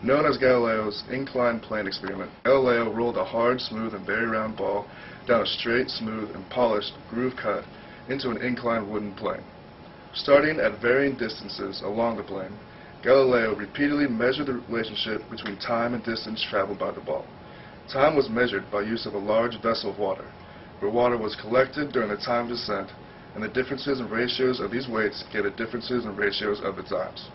Known as Galileo's inclined plane experiment, Galileo rolled a hard, smooth, and very round ball down a straight, smooth, and polished, groove-cut into an inclined wooden plane. Starting at varying distances along the plane, Galileo repeatedly measured the relationship between time and distance traveled by the ball. Time was measured by use of a large vessel of water, where water was collected during the time of descent, and the differences in ratios of these weights gave the differences in ratios of the times.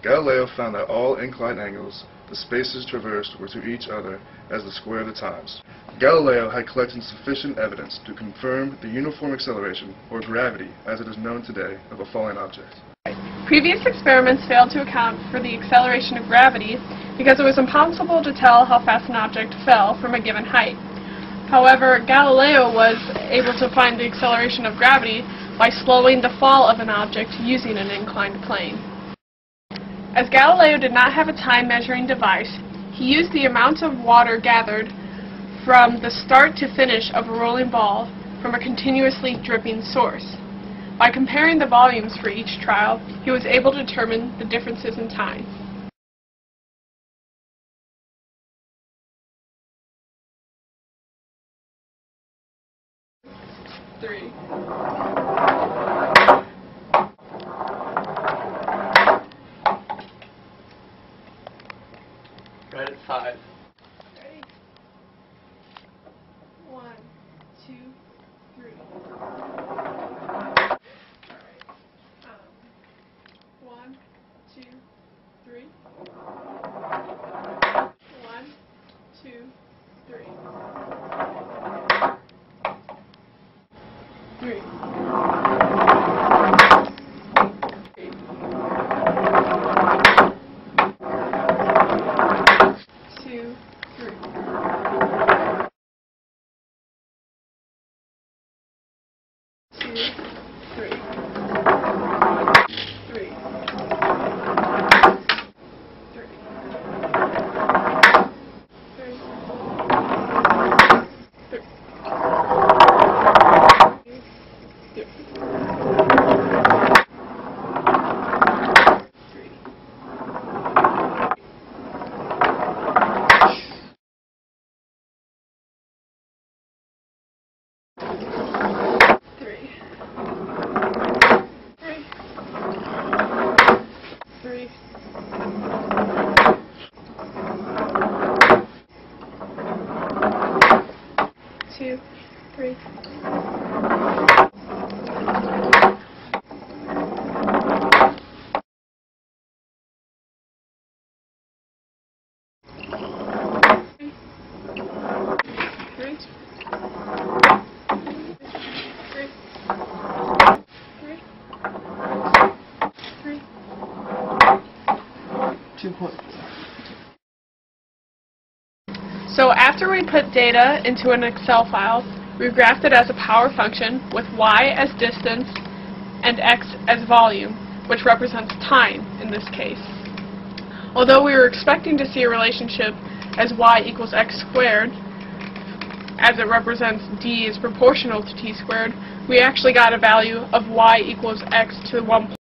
Galileo found that all inclined angles the spaces traversed were to each other as the square of the times. Galileo had collected sufficient evidence to confirm the uniform acceleration, or gravity as it is known today, of a falling object. Previous experiments failed to account for the acceleration of gravity because it was impossible to tell how fast an object fell from a given height. However, Galileo was able to find the acceleration of gravity by slowing the fall of an object using an inclined plane. As Galileo did not have a time-measuring device, he used the amount of water gathered from the start to finish of a rolling ball from a continuously dripping source. By comparing the volumes for each trial, he was able to determine the differences in time. Three. Right at 5. Ready? 1, 2, 3. Alright. 1, 2, 3. 1, 2, 3. 3. 2, 3. 2, 3. 3. 2, 3. 2.4. So after we put data into an Excel file, we graphed it as a power function with y as distance and x as volume, which represents time in this case. Although we were expecting to see a relationship as y equals x squared, as it represents d is proportional to t squared, we actually got a value of y equals x to the 1.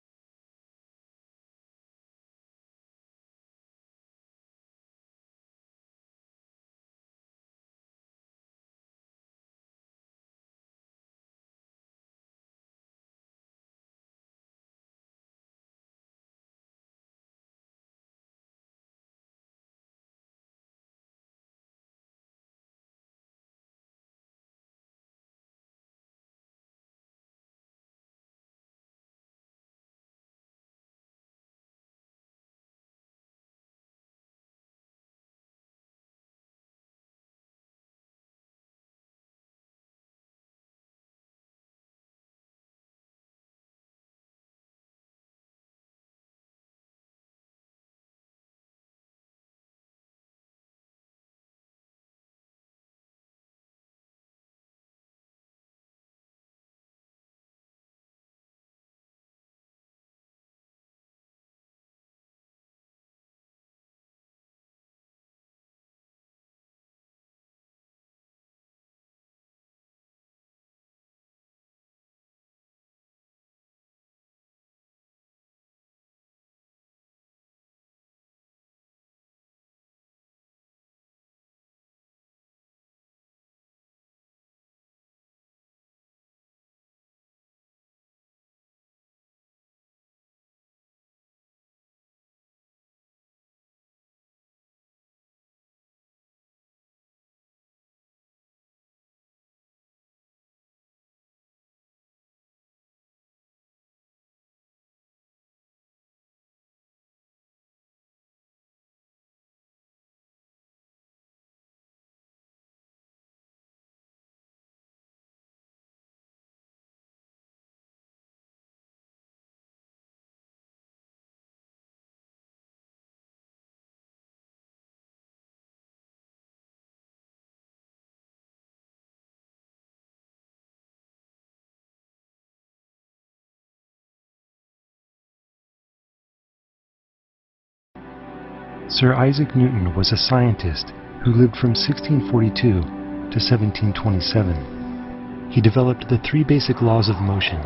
Sir Isaac Newton was a scientist who lived from 1642 to 1727. He developed the three basic laws of motion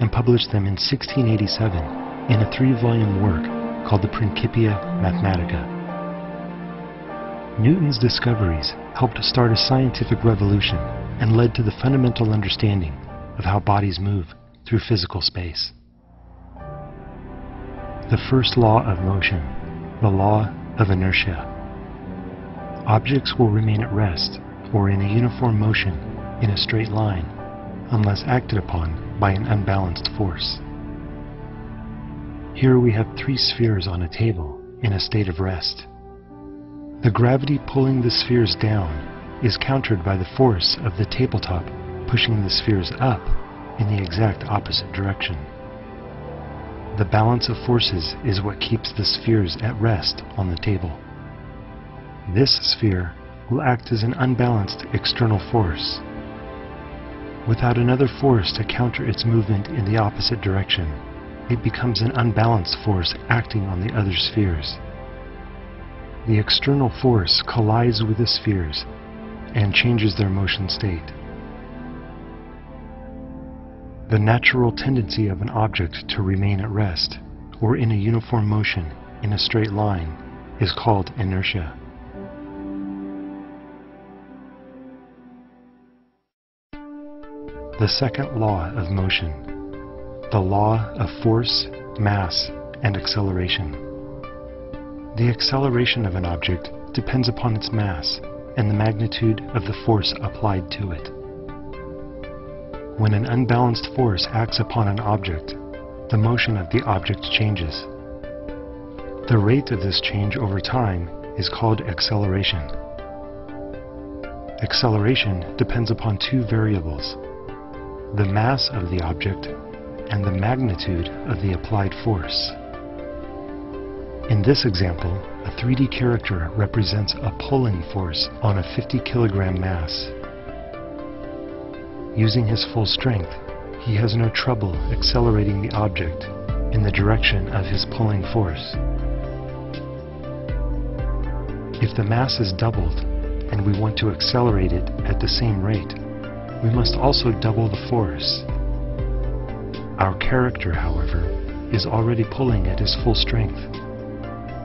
and published them in 1687 in a 3-volume work called the Principia Mathematica. Newton's discoveries helped start a scientific revolution and led to the fundamental understanding of how bodies move through physical space. The first law of motion, the law of inertia. Objects will remain at rest or in a uniform motion in a straight line unless acted upon by an unbalanced force. Here we have 3 spheres on a table in a state of rest. The gravity pulling the spheres down is countered by the force of the tabletop pushing the spheres up in the exact opposite direction. The balance of forces is what keeps the spheres at rest on the table. This sphere will act as an unbalanced external force. Without another force to counter its movement in the opposite direction, it becomes an unbalanced force acting on the other spheres. The external force collides with the spheres and changes their motion state. The natural tendency of an object to remain at rest or in a uniform motion in a straight line is called inertia. The second law of motion, the law of force, mass, and acceleration. The acceleration of an object depends upon its mass and the magnitude of the force applied to it. When an unbalanced force acts upon an object, the motion of the object changes. The rate of this change over time is called acceleration. Acceleration depends upon 2 variables: the mass of the object and the magnitude of the applied force. In this example, a 3D character represents a pulling force on a 50 kilogram mass. Using his full strength, he has no trouble accelerating the object in the direction of his pulling force. If the mass is doubled and we want to accelerate it at the same rate, we must also double the force. Our character, however, is already pulling at his full strength.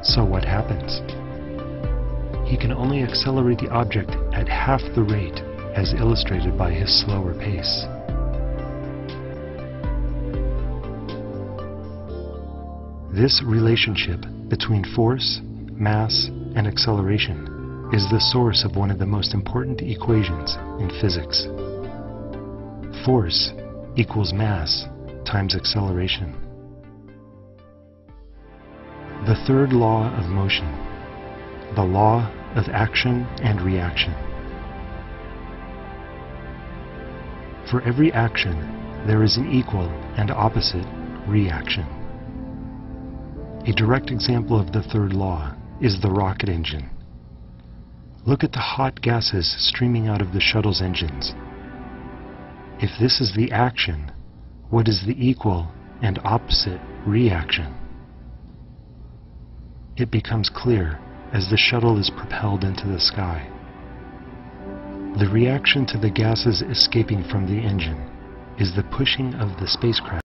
So what happens? He can only accelerate the object at half the rate as illustrated by his slower pace. This relationship between force, mass, and acceleration is the source of one of the most important equations in physics. Force equals mass times acceleration. The third law of motion, the law of action and reaction. For every action, there is an equal and opposite reaction. A direct example of the third law is the rocket engine. Look at the hot gases streaming out of the shuttle's engines. If this is the action, what is the equal and opposite reaction? It becomes clear as the shuttle is propelled into the sky. The reaction to the gases escaping from the engine is the pushing of the spacecraft